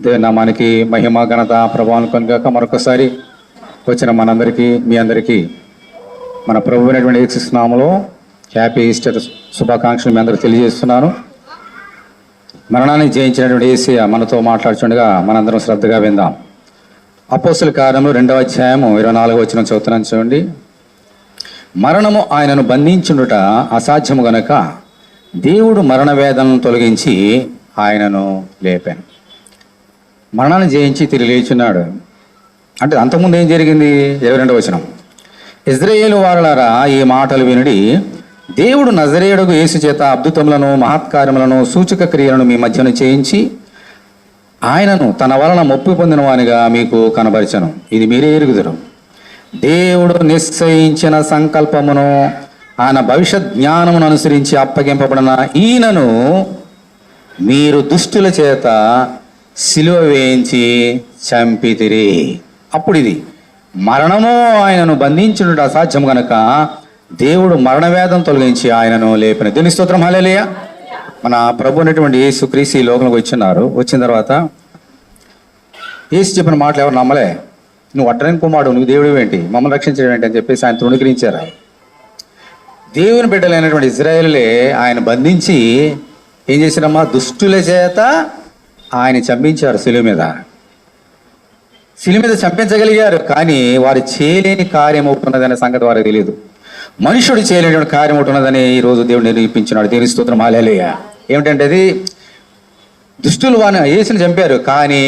దేవుని నామానికి మహిమ ఘనత ప్రభావం కనుక మరొకసారి వచ్చిన మనందరికీ మీ అందరికీ మన ప్రభు అయినటువంటి యేసు నామములో హ్యాపీ ఈస్టర్ శుభాకాంక్షలు మీ అందరికీ తెలియజేస్తున్నాను. మరణాన్ని జయించినటువంటి యేసయ్య మనతో మాట్లాడుచుండగా మనందరం శ్రద్ధగా విందాం. అపోస్తుల కార్యములు 2వ అధ్యాయము 24వ వచనం చదువుతున్నాను చూడండి. మరణము ఆయనను బంధించుండుట అసాధ్యము గనక దేవుడు మరణ వేదనను తొలగించి ఆయనను లేపాను. మరణాన్ని జయించి తిరిగి లేచున్నాడు. అంటే అంతకుముందు ఏం జరిగింది? 22వ వచనం, ఇజ్రాయేలు వారలారా ఈ మాటలు వినుడి, దేవుడు నజరేయుడగు యేసు చేత అద్భుతములను మహత్కార్యములను సూచక క్రియలను మీ మధ్యన చేయించి ఆయనను తన వలన మొప్పి పొందిన వానిగా మీకు కనబరిచను. ఇది మీరే ఎరుగుదురు. దేవుడు నిశ్చయించిన సంకల్పమును ఆయన భవిష్యత్ జ్ఞానమును అనుసరించి అప్పగింపబడిన ఈయనను మీరు దుష్టుల చేత సిలువ వేయించి చంపితిరి. అప్పుడు ఇది మరణము ఆయనను బంధించుట అసాధ్యం గనక దేవుడు మరణవేదం తొలగించి ఆయనను లేపిన. దీని స్తోత్రం. హల్లెలూయా. మన ప్రభు అనేటువంటి యేసు క్రీస్తు ఈ లోకంలోకి వచ్చిన తర్వాత యేసు చెప్పిన మాటలు ఎవరు నమ్మలే. నువ్వు అట్టని కుమారుడు, నువ్వు దేవుడు ఏంటి, మమ్మల్ని రక్షించడం ఏంటి అని చెప్పేసి ఆయన తృణీకరించారు. దేవుని బిడ్డలైనటువంటి ఇజ్రాయేలులే ఆయన బంధించి ఏం చేశారమ్మా? దుష్టుల చేత ఆయన చంపించారు. శిలువ మీద చంపించగలిగారు, కానీ వారు చేయలేని కార్యం అవుతున్నదనే సంగతి వారికి తెలియదు. మనుషుడు చేయలేని కార్యం అవుతున్నదని ఈరోజు దేవుడు నిరూపించినాడు. దేవుని స్తోత్రం. హల్లెలూయా. ఏమిటంటే అది దుష్టులు వారిని యేసుని చంపారు, కానీ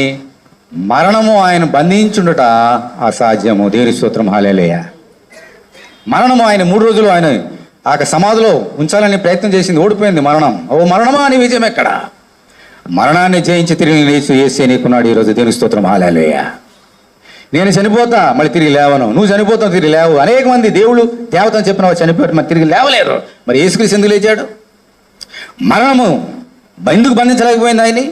మరణము ఆయన బంధించుండుట అసాధ్యము. దేవుని స్తోత్రం. హల్లెలూయా. మరణము ఆయన 3 రోజులు ఆయన ఆ సమాధిలో ఉంచాలని ప్రయత్నం చేసింది, ఓడిపోయింది మరణం. ఓ మరణమా నీ విజయం ఎక్కడ? మరణాన్ని జయించి తిరిగి లేచి యేసే నీకున్నాడు ఈరోజు. దేవుని స్తోత్రం. హల్లెలూయా. నేను చనిపోతా మళ్ళీ తిరిగి లేవను, నువ్వు చనిపోతావు తిరిగి లేవు. అనేక మంది దేవుళ్ళు దేవతని చెప్పిన వారు చనిపోయారు, మరి తిరిగి లేవలేరు. మరి యేసుక్రీస్తు ఎందుకు లేచాడు? మరణము ఎందుకు బంధించలేకపోయింది ఆయన్ని?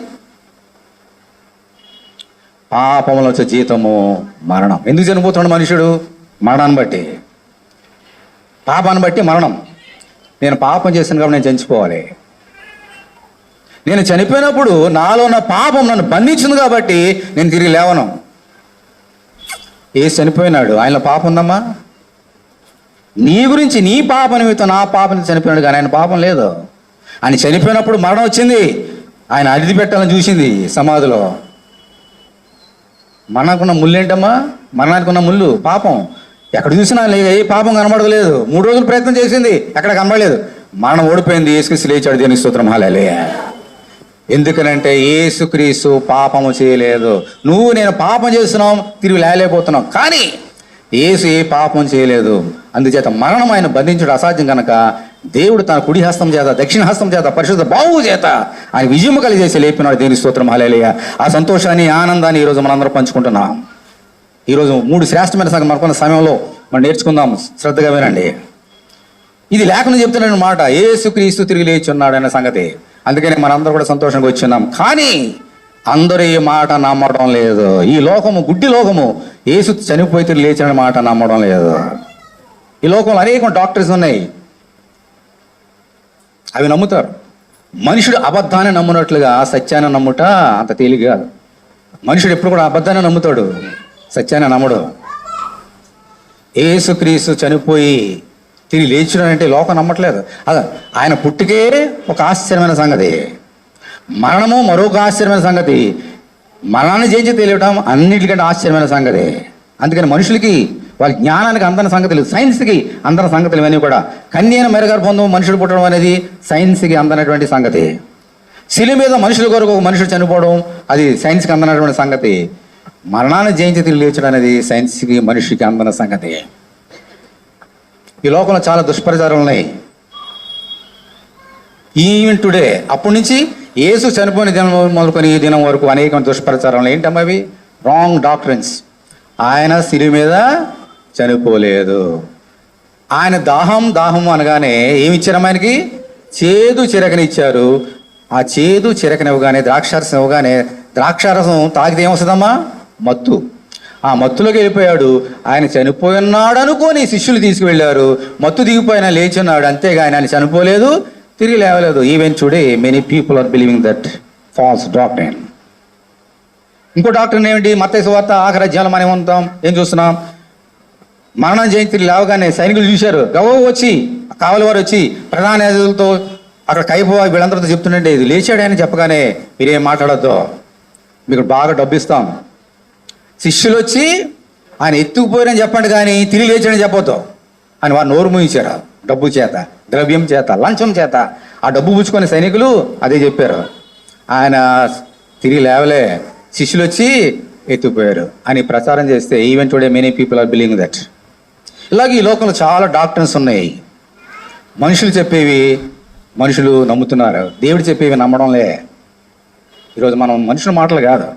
పాపంలో వచ్చే జీతము మరణం. ఎందుకు చనిపోతున్నాడు మనుషుడు? మరణాన్ని బట్టి, పాపాన్ని బట్టి మరణం. నేను పాపం చేశాను కాబట్టి నేను చనిపోవాలి. నేను చనిపోయినప్పుడు నాలో ఉన్న పాపం నన్ను బంధించింది కాబట్టి నేను తిరిగి లేవను. యేసు చనిపోయినాడు, ఆయనలో పాపం ఉందమ్మా? నీ గురించి నీ పాప నిమిత్తం నా పాపని చనిపోయినాడు, కానీ ఆయన పాపం లేదు. ఆయన చనిపోయినప్పుడు మరణం వచ్చింది, ఆయన అడిది పెట్టాలని చూసింది సమాధిలో. మరణానికి ముళ్ళు ఏంటమ్మా? మరణానికి ఉన్న ముళ్ళు పాపం. ఎక్కడ చూసినా ఏ పాపం కనబడలేదు. 3 రోజులు ప్రయత్నం చేసింది, ఎక్కడ కనబడలేదు. మరణం ఓడిపోయింది, యేసుక్రీస్తు లేచాడు. దేవుని స్తోత్రం. హల్లెలూయా. ఎందుకనంటే యేసుక్రీస్తు పాపము చేయలేదు. నువ్వు నేను పాపం చేస్తున్నాం, తిరిగి లేలేకపోతున్నాం, కానీ యేసు ఏ పాపం చేయలేదు. అందుచేత మరణం ఆయన బంధించడం అసాధ్యం కనుక దేవుడు తన కుడి హస్తం చేత, దక్షిణ హస్తం చేత, పరిశుద్ధ బాహువు చేత ఆయన విజయం కలిగేసి లేపినాడు. దేవుని స్తోత్రం. హల్లెలూయా. ఆ సంతోషాన్ని, ఆనందాన్ని ఈరోజు మనందరం పంచుకుంటున్నాం. ఈరోజు 3 శ్రేష్టమైన సంగతి మనకున్న సమయంలో మనం నేర్చుకుందాం. శ్రద్ధగా వినండి. ఇది లేకుండా చెప్తున్నాను మాట, యేసుక్రీస్తు తిరిగి లేచి ఉన్నాడు అనే సంగతి. అందుకని మనందరూ కూడా సంతోషంగా వచ్చిన్నాం. కానీ అందరూ ఈ మాట నమ్మడం లేదు. ఈ లోకము, గుడ్డి లోకము, యేసు చనిపోయి తిరిగి లేచిన మాట నమ్మడం లేదు. ఈ లోకంలో అనేక డాక్టర్స్ ఉన్నాయి, అవి నమ్ముతారు. మనుషుడు అబద్ధాన్ని నమ్మునట్లుగా సత్యాన్ని నమ్ముట అంత తేలిక కాదు. మనుషుడు ఎప్పుడు కూడా అబద్ధాన్ని నమ్ముతాడు, సత్యాన్ని నమ్మడు. యేసుక్రీస్తు చనిపోయి తిరిగి లేచినాడంటే లోకం నమ్మట్లేదు. అదే ఆయన పుట్టుకే ఒక ఆశ్చర్యమైన సంగతి, మరణము మరొక ఆశ్చర్యమైన సంగతి, మరణాన్ని జయించి తెలియటం అన్నిటికంటే ఆశ్చర్యమైన సంగతి. అందుకని మనుషులకి, వాళ్ళ జ్ఞానానికి అందని సంగతి లేదు, సైన్స్కి అందని సంగతులు ఇవన్నీ కూడా. కన్యైన మెరగర్భంలో మనుషులు పుట్టడం అనేది సైన్స్కి అందనటువంటి సంగతి. శిలువ మీద మనుషుల కొరకు ఒక మనుషుడు చనిపోవడం అది సైన్స్కి అందనటువంటి సంగతి. మరణాన్ని జయించి తిరిగి లేచడం అనేది సైన్స్కి, మనిషికి అందన సంగతి. ఈ లోకంలో చాలా దుష్ప్రచారాలు ఉన్నాయి. ఈవెన్ టుడే, అప్పటి నుంచి యేసు చనిపోయిన దినం మొదలుకొని ఈ దినం వరకు అనేక దుష్ప్రచారాలు. ఏంటమ్మా అవి? Wrong doctrines. ఆయన శిలువ మీద చనిపోలేదు. ఆయన దాహం అనగానే ఏమి ఇచ్చారు? ఆయనకి చేదు చిరకనిచ్చారు. ఆ చేదు చిరకనివ్వగానే, ద్రాక్షారసం ఇవ్వగానే, ద్రాక్షారసం తాగితే ఏమొస్తుందమ్మా? మత్తు. ఆ మత్తులోకి వెళ్ళిపోయాడు. ఆయన చనిపోయినాడు అనుకోని శిష్యులు తీసుకువెళ్ళారు. మత్తు దిగిపోయినా లేచున్నాడు, అంతేగాని ఆయన చనిపోలేదు, తిరిగి లేవలేదు. Even today many people are believing that false doctrine. ఇంకో డాక్టర్ ఏమిటి, మత్తయి సువార్త ఆఖరి అధ్యాయంలో మనం ఏమంటాం, ఏం చూస్తున్నాం, మరణ జయంతి లేవగానే సైనికులు చూశారు, గవ్వ వచ్చి కావలి వారు వచ్చి ప్రధాన యాజకులతో అక్కడ కైపోవా వీళ్ళందరితో చెప్తుండే, ఇది లేచాడు అని చెప్పగానే మీరేం మాట్లాడద్దు, మీకు బాగా డబ్బు ఇస్తాం. శిష్యులు వచ్చి ఆయన ఎత్తుకుపోయారని చెప్పండి కానీ తిరిగి లేచాడని చెప్పొద్దు అని వారు నోరు మూయించారు. డబ్బు చేత, ద్రవ్యం చేత, లంచం చేత ఆ డబ్బు పుచ్చుకొని సైనికులు అదే చెప్పారు. ఆయన తిరిగి లేవలే, శిష్యులు వచ్చి ఎత్తుకుపోయారు అని ప్రచారం చేస్తే even today many people are believing that. ఇలాగే ఈ లోకంలో చాలా డాక్టర్స్ ఉన్నాయి. మనుషులు చెప్పేవి మనుషులు నమ్ముతున్నారు, దేవుడు చెప్పేవి నమ్మడంలే. ఈరోజు మనం మనుషుల మాటలు కాదు.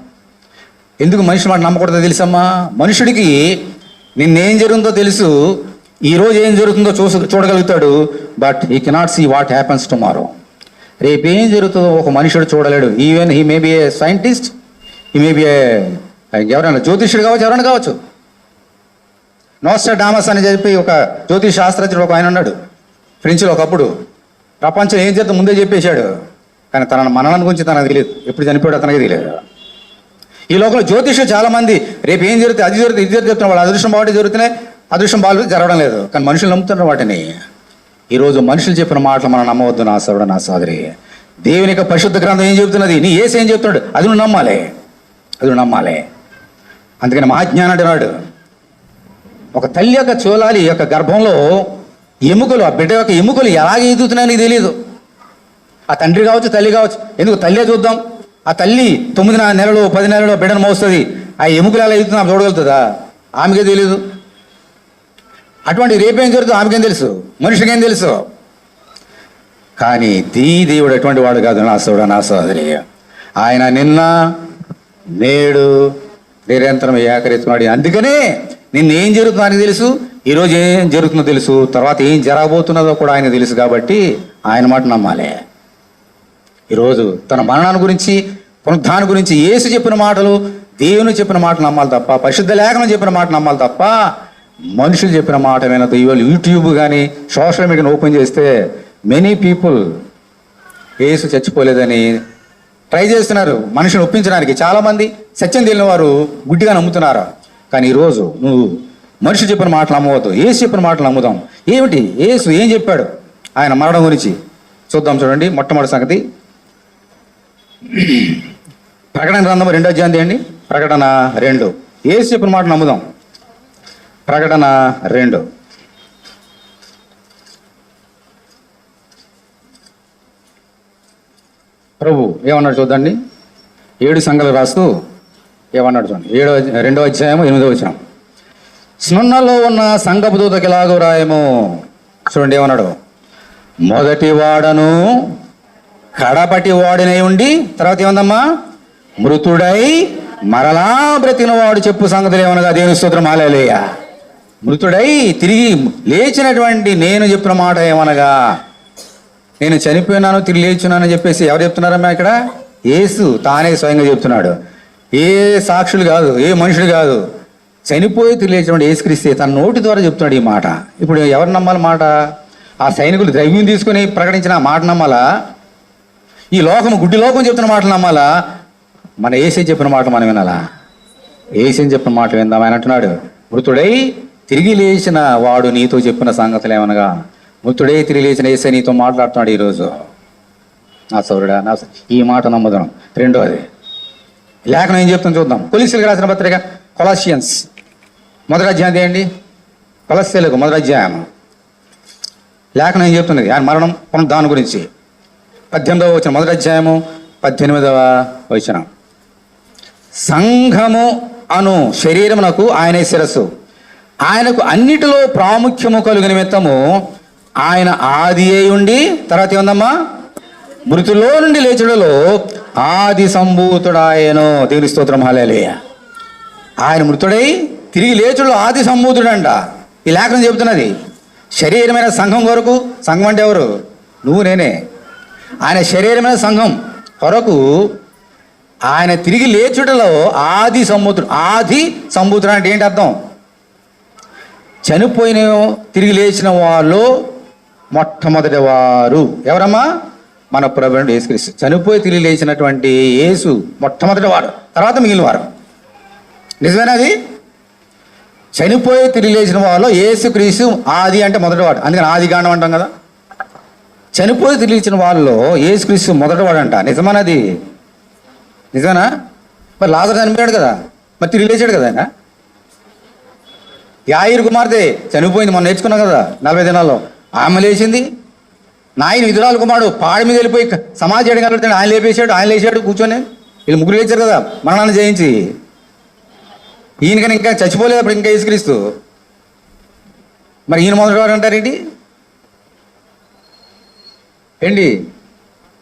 ఎందుకు మనిషి మాట నమ్మకూడదో తెలుసమ్మా, మనుషుడికి నిన్నేం జరుగుతుందో తెలుసు, ఈరోజు ఏం జరుగుతుందో చూడగలుగుతాడు, but he cannot see what happens tomorrow. రేపు ఏం జరుగుతుందో ఒక మనుషుడు చూడలేడు. Even he may be a scientist, he may be ఎవరైనా జ్యోతిష్యుడు కావచ్చు, ఎవరైనా కావచ్చు. నోస్ట్రాడామస్ అని చెప్పి ఒక జ్యోతిష్ శాస్త్రజ్ఞుడు ఒక ఆయన ఉన్నాడు ఫ్రెంచ్లో. ఒకప్పుడు ప్రపంచం ఏం చేద్దాం ముందే చెప్పేశాడు, కానీ తన మననం గురించి తనకు తెలియదు, ఎప్పుడు చనిపోయాడు అతనికి తెలియదు. ఈ లోకంలో జ్యోతిష్యులు చాలామంది రేపు ఏం జరుగుతుంది, అది జరుగుతుంది, ఇది చెప్తున్నారు. వాళ్ళు అదృష్టం బాగుంటే జరుగుతున్నాయి, అదృష్టం బాగా జరగడం లేదు, కానీ మనుషులు నమ్ముతున్నారు వాటిని. ఈరోజు మనుషులు చెప్పిన మాటలు మనం నమ్మవద్దు నా సోదరుడు, నా సోదరి. దేవుని యొక్క పరిశుద్ధ గ్రంథం ఏం చెబుతున్నది, నీ యేసు ఏం చెప్తున్నాడు, అది నువ్వు నమ్మాలి, అది నువ్వు నమ్మాలి. అందుకని మహాజ్ఞానం అంటున్నాడు, ఒక తల్లి యొక్క చోలాలి యొక్క గర్భంలో ఎముకలు, ఆ బిడ్డ యొక్క ఎముకలు ఎలాగ ఎదుగుతున్నాయో నీకు తెలియదు. ఆ తండ్రి కావచ్చు, తల్లి కావచ్చు, ఎందుకు తల్లే చూద్దాం. ఆ తల్లి 9 నెలలు 10 నెలలు బిడ్డను మోస్తుంది, ఆ ఎముకలు ఎలా ఎదుగుతుందో ఆమె చూడగలుగుతుందా? ఆమెకే తెలియదు. అటువంటి రేపేం జరుగుతుందో ఆమెకేం తెలుసు, మనిషికేం తెలుసు. కానీ దేవుడు అటువంటి వాడు కాదు నా సోదరుడు, నా సోదరి. ఆయన నిన్న నేడు నిరంతరం ఏకరీతున్నాడు. అందుకనే నిన్నేం జరుగుతుందో ఆయనకు తెలుసు, ఈరోజు ఏం జరుగుతుందో తెలుసు, తర్వాత ఏం జరగబోతున్నదో కూడా ఆయన తెలుసు. కాబట్టి ఆయన మాట నమ్మాలి. ఈరోజు తన మరణాన్ని గురించి, పునరుద్ధానం గురించి యేసు చెప్పిన మాటలు, దేవుని చెప్పిన మాటలు నమ్మాలి తప్ప, పరిశుద్ధ లేఖనం చెప్పిన మాట నమ్మాలి తప్ప, మనుషులు చెప్పిన మాట వినదు. ఇవాళ యూట్యూబ్ కానీ సోషల్ మీడియాని ఓపెన్ చేస్తే మెనీ పీపుల్ యేసు చచ్చిపోలేదని ట్రై చేస్తున్నారు మనుషుని ఒప్పించడానికి. చాలామంది సత్యం తెలియని వారు గుడ్డిగా నమ్ముతున్నారు. కానీ ఈరోజు నువ్వు మనుషులు చెప్పిన మాటలు నమ్మవద్దు, యేసు చెప్పిన మాటలు నమ్ముదాం. ఏమిటి యేసు ఏం చెప్పాడు ఆయన మరణం గురించి చూద్దాం. చూడండి, మొట్టమొదటి సంగతి ప్రకటన గ్రంథం 2వ అధ్యాయం తీయండి. ప్రకటన 2, యేసు చెప్పిన మాట నమ్ముదాం. ప్రకటన 2. ప్రభు ఏమన్నాడు చూద్దండి. 7 సంఘాలు రాస్తూ ఏమన్నాడు చూడండి. 2వ అధ్యాయం 8వ వచనం. స్నున్నలో ఉన్న సంఘపు దూతకి ఎలాగో రాయము. చూడండి ఏమన్నాడు, మొదటి వాడను కడపటి వాడినై ఉండి, తర్వాత ఏమందమ్మా, మృతుడై మరలా బ్రతికిన వాడు చెప్పు సంగతులు ఏమనగా దేవుని స్తోత్రం, హల్లెలూయా. మృతుడై తిరిగి లేచినటువంటి నేను చెప్పిన మాట ఏమనగా, నేను చనిపోయినాను తిరిగి లేచున్నానని చెప్పేసి ఎవరు చెప్తున్నారమ్మా ఇక్కడ? యేసు తానే స్వయంగా చెప్తున్నాడు. ఏ సాక్షులు కాదు, ఏ మనుషులు కాదు, చనిపోయి తిరిగి లేచినటువంటి యేసుక్రీస్తే తన నోటి ద్వారా చెప్తున్నాడు ఈ మాట. ఇప్పుడు ఎవరు నమ్మాలి మాట? ఆ సైనికులు ద్రవ్యం తీసుకుని ప్రకటించిన మాట నమ్మాలా? ఈ లోకం గుడ్డి లోకం చెప్తున్న మాటలు నమ్మాలా? మన యేసే చెప్పిన మాట మనం వినాలా? యేసే చెప్పిన మాట విందాం. ఆయన అంటున్నాడు, మృతుడై తిరిగి లేచిన వాడు నీతో చెప్పిన సంగతులు ఏమనగా, మృతుడై తిరిగి లేచిన యేసే నీతో మాట్లాడుతున్నాడు ఈరోజు. నా సోదరుడా, ఈ మాట నమ్ముదాం. 2వది లేఖనం ఏం చెప్తాం చూద్దాం. కొలస్సీలకు రాసిన పత్రిక కొలస్సియన్స్ 1వ అధ్యాయం తీయండి. కొలస్సీలకు 1వ అధ్యాయం లేఖనం ఏం చెప్తున్నది ఆయన మరణం పునరుద్ధానం గురించి. 18వ వచనం, 1వ అధ్యాయము 18వ వచనం. సంఘము అను శరీరమునకు ఆయనే శిరస్సు, ఆయనకు అన్నిటిలో ప్రాముఖ్యము కలుగు నిమిత్తము ఆయన ఆది అయి ఉండి, తర్వాత ఏముందమ్మా, మృతుల్లో నుండి లేచుడలో ఆది సంభూతుడాయను. దేవుని స్తోత్రం, హల్లెలూయా. ఆయన మృతుడై తిరిగి లేచుడులో ఆది సంభూతుడంట. ఈ లేఖనం చెబుతున్నది శరీరమైన సంఘం కొరకు. సంఘం అంటే ఎవరు? నువ్వు నేనే. ఆయన శరీరమైన సంఘం కొరకు ఆయన తిరిగి లేచుటలో ఆది సంభూతుడు. ఆది సంభూతుడు అంటే ఏంటి అర్థం? చనిపోయిన తిరిగి లేచిన వాళ్ళు మొట్టమొదటి వారు ఎవరమ్మా? మన ప్రభువైన యేసుక్రీస్తు. చనిపోయి తిరిగి లేచినటువంటి యేసు మొట్టమొదటి వాడు, తర్వాత మిగిలిన వారు. నిజమేనా అది? చనిపోయి తిరిగి లేచిన వాళ్ళు యేసుక్రీస్తు ఆది అంటే మొదటివాడు, అందుకని ఆది కాండం అంటాం కదా. చనిపోయి తిరిగి లేచిన వాళ్ళలో యేసుక్రీస్తు మొదటివాడు అంట. నిజమేనది? నిజమేనా? మరి లాజరు చనిపోయాడు కదా, మరి తిరిగి లేచాడు కదా ఆయన. యాయిరు కుమార్తె చనిపోయింది, మనం నేర్చుకున్నాం కదా 40 దినాల్లో. ఆమె లేచింది. నాయన విధురాలు కుమారుడు పాడి మీద వెళ్ళిపోయి సమాధి చేయడం కలుగుతాడు, ఆయన లేపేశాడు, ఆయన లేచాడు కూర్చొని. వీళ్ళు ముగ్గురు లేచారు కదా మరణాన్ని జయించి. ఈయనకని ఇంకా చచ్చిపోలేదు అప్పుడు ఇంకా యేసుక్రీస్తు. మరి ఈయన మొదటివాడు అంటారేంటి? ఏంటి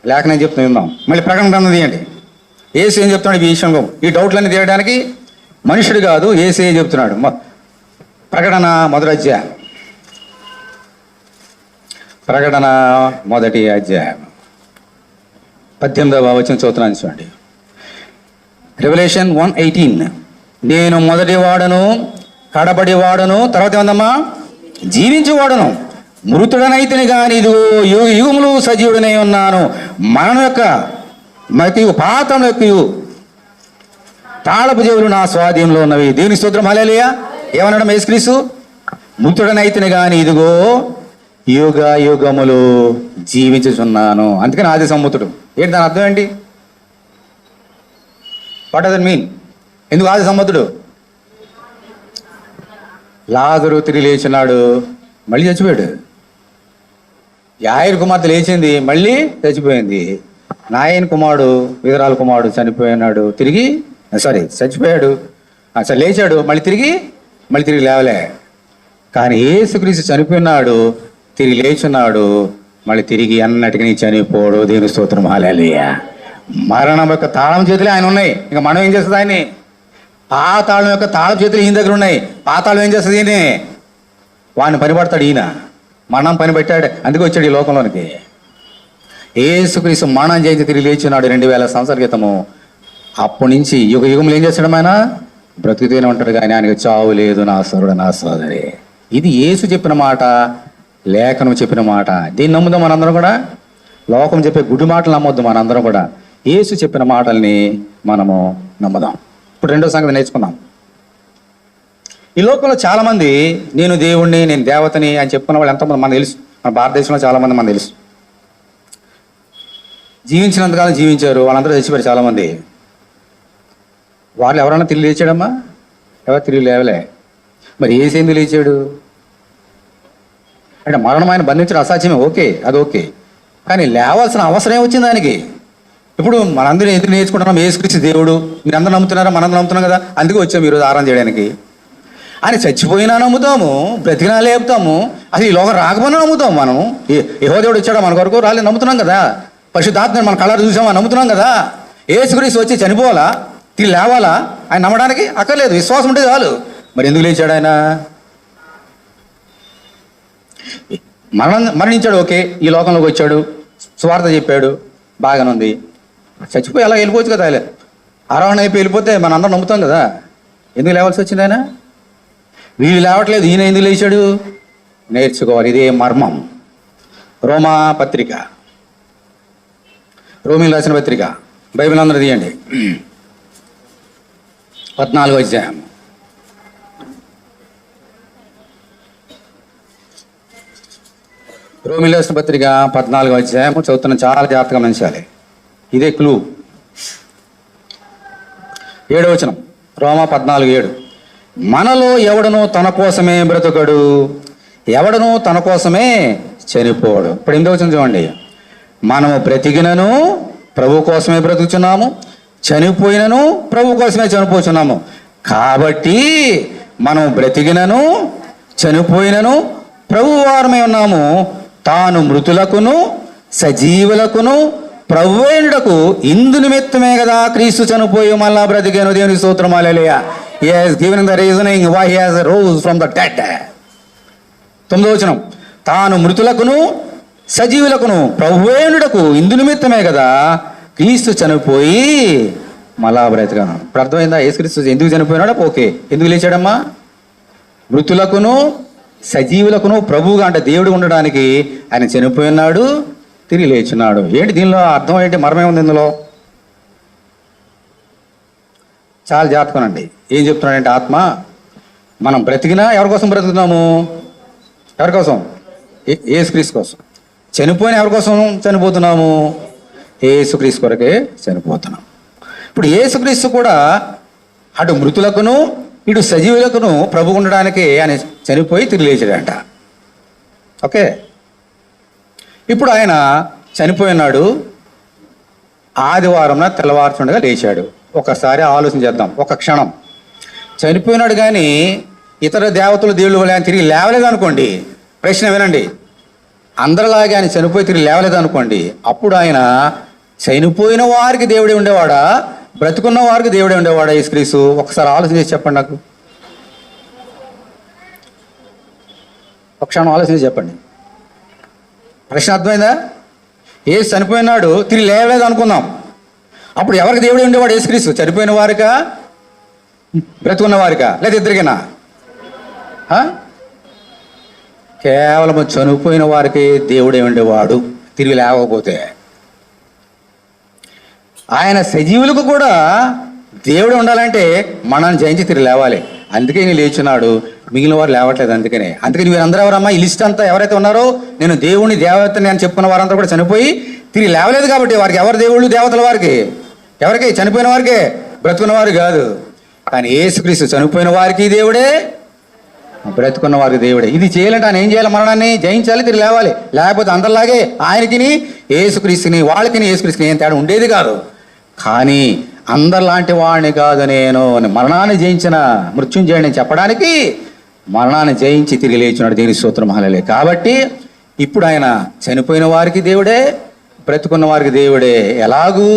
లేఖనం చెప్తున్నా విందాం. మళ్ళీ ప్రకటన గ్రంథం తీయండి. యేసు ఏం చెప్తున్నాడు ఈ విషయంలో? ఈ డౌట్లన్నీ తీయడానికి మనుషుడు కాదు, యేసు ఏం చెప్తున్నాడు? ప్రకటన మొదటి అధ్యాయం, ప్రకటన మొదటి అధ్యాయం 18వ వచనం చదువుతున్నాను చూడండి. రెవల్యూషన్ 1:18. నేను మొదటి వాడను, కడబడి వాడను, తర్వాత ఏమందమ్మా, జీవించేవాడను, మృతుడనైతిని కానీ ఇదిగో యుగములు సజీవుడనై ఉన్నాను. మరణం యొక్క మరియు పాతం యొక్క తాళపు చెవులు నా స్వాధీనంలో ఉన్నవి. దేవుని స్తోత్రం. హల్లెలూయా. ఏమన్నాడు యేసుక్రీస్తు? మృతుడనైతిని కానీ ఇదిగో యుగ యుగములు జీవించుచున్నాను. అందుకని ఆది సంబుతుడు. ఏంటి దాని అర్థం ఏంటి? What does that mean? ఎందుకు ఆది సంబుతుడు? లాజరు తిరిగి లేచినాడు, మళ్ళీ చచ్చిపోయాడు. యాయిరు కుమార్తె లేచింది, మళ్ళీ చచ్చిపోయింది. నాయన కుమారుడు విధురాల కుమారుడు చనిపోయినాడు, చచ్చిపోయాడు, సరే లేచాడు, మళ్ళీ తిరిగి లేవలే. కానీ యేసుక్రీస్తు చనిపోయినాడు, తిరిగి లేచున్నాడు, మళ్ళీ తిరిగి అన్నటికీ చనిపోడు. దేవుని స్తోత్రం. హల్లెలూయా. మరణం యొక్క తాళం చేతులే ఆయన ఉన్నాయి. ఇంకా మనం ఏం చేస్తుంది? ఆయన్ని పాతాళం యొక్క తాళం చేతులు ఈయన దగ్గర ఉన్నాయి. పాతాళం ఏం చేస్తుంది? ఈయనే వాడిని పనిపడతాడు. ఈయన మరణం పని పెట్టాడు, అందుకే వచ్చాడు ఈ లోకంలోనికి. యేసుక్రీస్తు మరణం చేసి తిరిగి లేచున్నాడు 2000 సంవత్సరాల క్రితము. అప్పటి నుంచి యుగ యుగములు ఏం చేస్తాడు? ఆయన బ్రతుకుతూనే ఉంటాడు, కానీ ఆయనకి చావు లేదు. నా సోదరుడు, నా సోదరి, ఇది యేసు చెప్పిన మాట, లేఖనం చెప్పిన మాట. దీన్ని నమ్ముదాం మనందరం కూడా. లోకం చెప్పే గుడి మాటలు నమ్మొద్దు. మనందరం కూడా యేసు చెప్పిన మాటల్ని మనము నమ్ముదాం. ఇప్పుడు రెండో సంగతి నేర్చుకుందాం. ఈ లోకంలో చాలామంది నేను దేవుణ్ణి, నేను దేవతని అని చెప్పుకున్న వాళ్ళు ఎంతోమంది మనకు తెలుసు. మన భారతదేశంలో చాలామంది మనకు తెలుసు. జీవించినంతకాలం జీవించారు, వాళ్ళందరూ చచ్చిపోయారు చాలామంది. వాళ్ళు ఎవరైనా తిరిగి లేచాడమ్మా? ఎవరు తిరిగి లేవలే. మరి యేసు ఎందుకు లేచాడు అంటే మరణం ఆయన బంధించడం అసాధ్యమే, ఓకే, అది ఓకే. కానీ లేవాల్సిన అవసరం ఏమొచ్చింది ఆయనకి? ఇప్పుడు మనందరం ఎందుకు నేర్చుకుంటున్నాం? యేసుక్రీస్తు దేవుడు, మీరు అందరూ నమ్ముతున్నారా? మనందరం నమ్ముతున్నాం కదా, అందుకే వచ్చాము ఈరోజు ఆరాధన చేయడానికి. ఆయన చచ్చిపోయినా నమ్ముతాము, బ్రతికినా లేపుతాము, అసలు ఈ లోకం రాకపోయినా నమ్ముతాము. మనం యెహోవా దేవుడు వచ్చాడా మన కొరకు? రాలేదు, నమ్ముతున్నాం కదా. పరిశుద్ధాత్మని మన కళ్ళారు చూసామా? నమ్ముతున్నాం కదా. యేసుక్రీస్తు వచ్చి చనిపోవాలా, తిరిగి లేవాలా? ఆయన నమ్మడానికి అక్కర్లేదు, విశ్వాసం ఉంటే చాలు. మరి ఎందుకు లేచాడు ఆయన? మరణించాడు, ఓకే, ఈ లోకంలోకి వచ్చాడు, సువార్త చెప్పాడు, బాగానే ఉంది. చచ్చిపోయి అలా వెళ్ళిపోవచ్చు కదా. ఆరోహణ అయిపోయి వెళ్ళిపోతే మన అందరం నమ్ముతాం కదా. ఎందుకు లేవాల్సి వచ్చింది ఆయన? వీళ్ళు లేవట్లేదు, ఈయన ఎందుకు లేచాడు? నేర్చుకోవాలి, ఇదే మర్మం. రోమీలు రాసిన పత్రిక, బైబిల్ అందరూ తీయండి, 14వ అధ్యాయం. రోమీలు రాసిన పత్రిక 14వ అధ్యాయం చదువుతున్న, చాలా జాగ్రత్తగా గమనించాలి. ఇదే క్లూ. 7వ వచనం, రోమా 14:7. మనలో ఎవడనో తన కోసమే బ్రతుకడు, ఎవడనో తన కోసమే చనిపోడు. ఇప్పుడు 8వ వచనం చూడండి. మనము బ్రతికినను ప్రభు కోసమే బ్రతుకుచున్నాము, చనిపోయినను ప్రభు కోసమే చనిపోతున్నాము. కాబట్టి మనం బ్రతికినను చనిపోయినను ప్రభు వారమై ఉన్నాము. తాను మృతులకును సజీవులకును ప్రభువునకు ఇందు నిమిత్తమే కదా క్రీస్తు చనిపోయి మళ్ళా బ్రతికాను. దేవుని స్తోత్రం. హల్లెలూయా. He has given the reasoning why he has rose from the dead. 9వ వచనం, తాను మృతులకును సజీవులకును ప్రభువునకు ఇందు నిమిత్తమే కదా క్రీస్తు చనిపోయి మళ్ళా బ్రతికాను. ఇప్పుడు అర్థమైందా? యేసుక్రీస్తు ఎందుకు చనిపోయినాడో? ఓకే. ఎందుకు లేచాడమ్మా? మృతులకును సజీవులకును ప్రభువుగా అంటే దేవుడు ఉండడానికి ఆయన చనిపోయినాడు, తిరిగి లేచున్నాడు. ఏంటి దీనిలో అర్థం? ఏంటి మర్మం ఉంది ఇందులో? చాలా జాగ్రత్తగానండి. ఏం చెప్తున్నాడంటే ఆత్మ, మనం బ్రతికినా ఎవరి కోసం బ్రతుకుతున్నాము? ఎవరి కోసం? యేసుక్రీస్తు కోసం. చనిపోయిన ఎవరి కోసం చనిపోతున్నాము? యేసుక్రీస్తు కొరకే చనిపోతున్నాం. ఇప్పుడు యేసుక్రీస్తు కూడా అటు మృతులకును ఇటు సజీవులకును ప్రభు ఉండడానికి ఆయన చనిపోయి తిరిగి లేచాడంట. ఓకే, ఇప్పుడు ఆయన చనిపోయినాడు, ఆదివారం తెల్లవారుచుండగా లేచాడు. ఒకసారి ఆలోచన చేద్దాం, ఒక క్షణం. చనిపోయినాడు కానీ ఇతర దేవతలు దేవుళ్ళు వల్ల ఆయన తిరిగి లేవలేదు అనుకోండి. ప్రశ్న వినండి, అందరిలాగే ఆయన చనిపోయి తిరిగి లేవలేదు అనుకోండి. అప్పుడు ఆయన చనిపోయిన వారికి దేవుడే ఉండేవాడా, బ్రతుకున్న వారికి దేవుడే ఉండేవాడా యేసుక్రీస్తు? ఒకసారి ఆలోచన చేసి చెప్పండి నాకు. ఒక క్షణం ఆలోచన చేసి చెప్పండి. ప్రశ్న అర్థమైందా? యేసు చనిపోయినాడు, తిరిగి లేవలేదు అనుకుందాం. అప్పుడు ఎవరికి దేవుడే ఉండేవాడు యేసుక్రీస్తు? చనిపోయిన వారికా, బ్రతుకున్న వారికా, లేదా ఇద్దరికైనా? కేవలం చనిపోయిన వారికి దేవుడే ఉండేవాడు తిరిగి లేవకపోతే. ఆయన సజీవులకు కూడా దేవుడు ఉండాలంటే మనల్ని జయించి తిరిగి లేవాలి. అందుకే నేను లేచున్నాడు, మిగిలిన వారు లేవట్లేదు. అందుకని వీరందరూ ఎవరమ్మా? ఈ లిస్ట్ అంతా ఎవరైతే ఉన్నారో నేను దేవుని దేవతని అని చెప్పుకున్న వారంతా కూడా చనిపోయి తిరిగి లేవలేదు. కాబట్టి వారికి ఎవరు దేవుళ్ళు దేవతల? వారికి ఎవరికి? చనిపోయిన వారికే, బ్రతుకున్న వారు కాదు. కానీ యేసుక్రీస్తు చనిపోయిన వారికి దేవుడే, బ్రతుకున్న వారికి దేవుడే. ఇది చేయాలంటే ఆయన ఏం చేయాలి? మరణాన్ని జయించాలి, తిరిగి లేవాలి. లేకపోతే అందరిలాగే ఆయనకిని యేసుక్రీస్తుని వాళ్ళకిని యేసుక్రీస్తుని ఏం తేడా ఉండేది కాదు. కానీ అందరిలాంటి వాడిని కాదు నేను, మరణాన్ని జయించిన మృత్యుంజయుడిని చెప్పడానికి మరణాన్ని జయించి తిరిగి లేచున్నాడు. దేని స్తోత్రం, హల్లెలూయా. కాబట్టి ఇప్పుడు ఆయన చనిపోయిన వారికి దేవుడే, బ్రతుకున్న వారికి దేవుడే. ఎలాగూ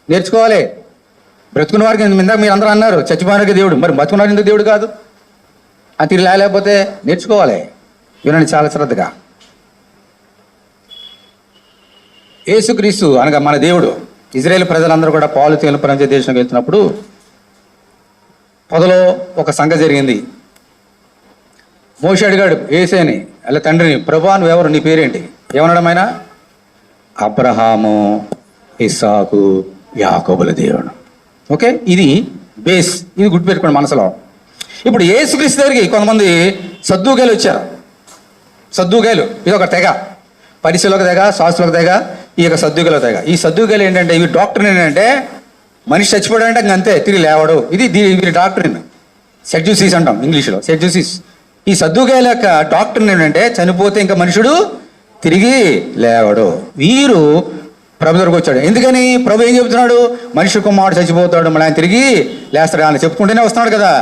నేర్చుకోవాలి. బ్రతుకున్న వారికి ఇందాక మీరు అందరూ అన్నారు చచ్చిపోయిన వారికి దేవుడు, మరి బతుకున్న ఎందుకు దేవుడు కాదు? అది తిరిగి లేకపోతే నేర్చుకోవాలి. వినండి చాలా శ్రద్ధగా. యేసుక్రీస్తు అనగా మన దేవుడు. ఇజ్రాయేల్ ప్రజలందరూ కూడా పాలు తేలు ప్రపంచ దేశంకి వెళ్తున్నప్పుడు పొదలో ఒక సంగతి జరిగింది. మోషే అడిగాడు యేసేని, అలా తండ్రిని, ప్రభువా నువ్వెవరు, నీ పేరేంటి? ఏమన్నాడు ఆయన? అబ్రహాము, ఇస్సాకు, యాకోబుల దేవుడు. ఓకే, ఇది బేస్. ఇది గుర్తుపెట్టుకోండి మనసులో. ఇప్పుడు యేసుక్రీస్తు దగ్గరికి కొంతమంది సద్దూకాయలు వచ్చారు. సద్దూకాయలు ఇది ఒక తెగ, పరిశీలకు తెగ, శాస్త్రులకు తెగ, ఈ యొక్క సద్దూకాయల తెగ. ఈ సద్దూకాయలు ఏంటంటే, ఇవి డాక్టరీన్ ఏంటంటే మనిషి చచ్చిపోయాడంటే అంతే, తిరిగి లేవడు. ఇది వీరి డాక్టరీన్. సెడ్యూసిస్ అంటాం ఇంగ్లీష్లో, సెడ్యూసిస్. ఈ సద్దూకాయల యొక్క డాక్టరీన్ ఏంటంటే చనిపోతే ఇంకా మనుషుడు తిరిగి లేవడు. వీరు ప్రభు దగ్గరకు వచ్చాడు. ఎందుకని? ప్రభు ఏం చెబుతున్నాడు? మనిషి కుమారుడు చచ్చిపోతాడు, మళ్ళీ ఆయన తిరిగి లేస్తాడు అని చెప్పుకుంటూనే వస్తున్నాడు కదా.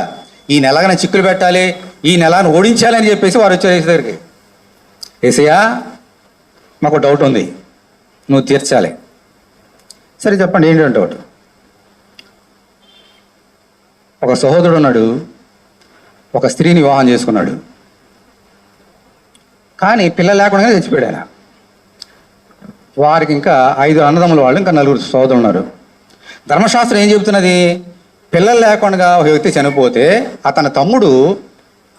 ఈ నెలగా చిక్కులు పెట్టాలి, ఈ నెలను ఓడించాలి అని చెప్పేసి వారు వచ్చారు యేసు దగ్గరికి. యేసయ్యా మాకు డౌట్ ఉంది, నువ్వు తీర్చాలి. సరే చెప్పండి, ఏంటంటే డౌట్? ఒక సహోదరుడు ఉన్నాడు, ఒక స్త్రీని వివాహం చేసుకున్నాడు, కానీ పిల్లలు లేకుండానే చచ్చిపోయాడు ఆయన. వారికి ఇంకా 5 అన్నదమ్ముల వాళ్ళు, ఇంకా 4 సోదరులు ఉన్నారు. ధర్మశాస్త్రం ఏం చెబుతున్నది? పిల్లలు లేకుండా ఒక వ్యక్తి చనిపోతే అతని తమ్ముడు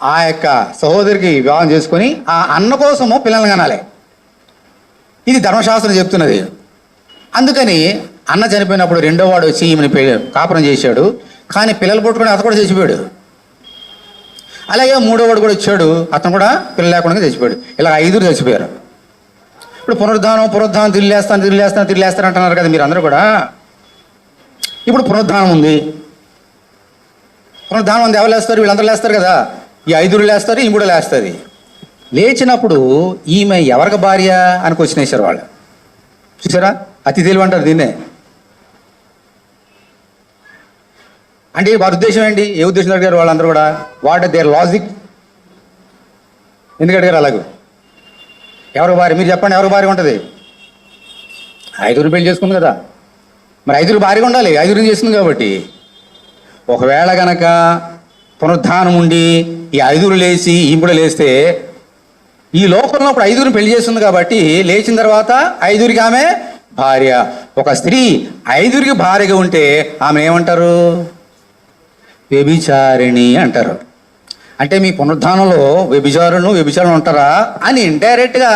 ఆ యొక్క సహోదరికి వివాహం చేసుకొని ఆ అన్న కోసము పిల్లల్ని కనాలి. ఇది ధర్మశాస్త్రం చెప్తున్నది. అందుకని అన్న చనిపోయినప్పుడు రెండో వాడు వచ్చి ఈమెను కాపురం చేశాడు, కానీ పిల్లలు పుట్టుకొని అతను కూడా చచ్చిపోయాడు. అలాగే మూడో వాడు కూడా వచ్చాడు, అతను కూడా పిల్లలు లేకుండా చచ్చిపోయాడు. ఇలా 5 చచ్చిపోయారు. ఇప్పుడు పునరుద్ధానం తిరిగి లేస్తాను అంటున్నారు కదా మీరు అందరూ కూడా. ఇప్పుడు పునరుద్ధానం ఉంది. పునరుద్ధానం ఉంది, ఎవరు లేస్తారు? వీళ్ళందరూ లేస్తారు కదా. ఈ 5 లేస్తారు, ఈ 3 లేస్తుంది. లేచినప్పుడు ఈమె ఎవరికి భార్య అని క్వశ్చన్ వేశారు వాళ్ళు. చూసారా, అతి తెలివి అంటారు దీన్నే. అంటే వారి ఉద్దేశం ఏంటి? ఏ ఉద్దేశం అడిగారు వాళ్ళందరూ కూడా? What their logic? ఎందుకు అడిగారు అలాగూ? ఎవరికి భార్య? మీరు చెప్పండి, ఎవరికి భార్య ఉంటుంది? 5 పెళ్లి చేసుకుంది కదా, మరి 5 భార్యగా ఉండాలి, 5 చేస్తుంది కాబట్టి. ఒకవేళ గనక పునరుద్ధానం ఉండి ఈ 5 లేచి ఈ కూడా లేస్తే, ఈ లోకంలో ఇప్పుడు 5 పెళ్లి చేస్తుంది కాబట్టి లేచిన తర్వాత 5 ఆమె భార్య. ఒక స్త్రీ 5 భార్యగా ఉంటే ఆమె ఏమంటారు? వ్యభిచారిణి అంటారు. అంటే మీ పునరుద్ధానంలో వ్యభిచారులు ఉంటారా అని ఇండైరెక్ట్గా